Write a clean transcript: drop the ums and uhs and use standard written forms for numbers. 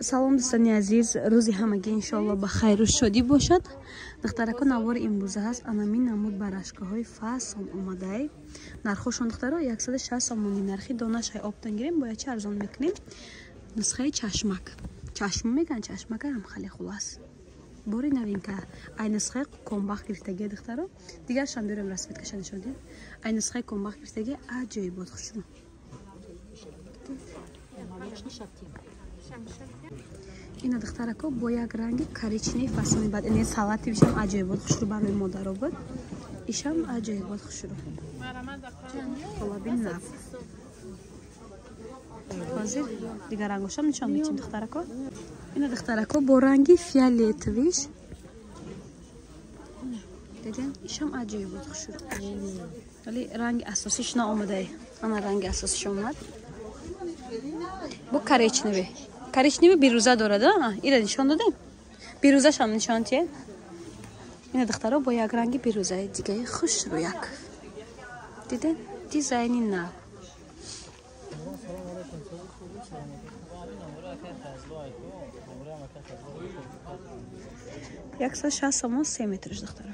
салом дӯстони азиз, рӯзи ҳамагӣ иншоалло ба хайру шодӣ бошад. Духтарако навори имрӯза ҳаст анамин намуд ба рашкаҳои фасон омадай. Нархошон духтаро 160 сомони нархи донашай обтан гирем бо ячи арзон мекунем. Нусхаи чашмак. Чашма меган, чашмака ҳам хеле хулас. Бори новинка. Ай нусхаи комбах гирифтаги духтаро. Дигаршам берем расветкаша нишон дидем. Ай нусхаи комбах гирифтаги аҷоибот хушру. Ина духтарако бо як ранги коричневый фасони бад. Ин салати бишам аҷоибот хушру барои модаро буд. Ишам аҷоибот хушру. Холабин нав. Ҳозир дигар рангошам нишон медиҳем духтарако. Ина духтарако бо ранги фиолетовиш. Дидем? Ишам аҷоибот хушру. Вали ранги асосиш наомадаи. Ана ранги асосиш омад. Бу коричневый. Коричневый бирӯза дорад, ира нишон додем. Бирӯзашам нишон тие. Ина духтаро бо як ранги бирӯзаи дигаи хушру як. Дидем? Дизайни нав. 160 сомон 3 метрш духтаро.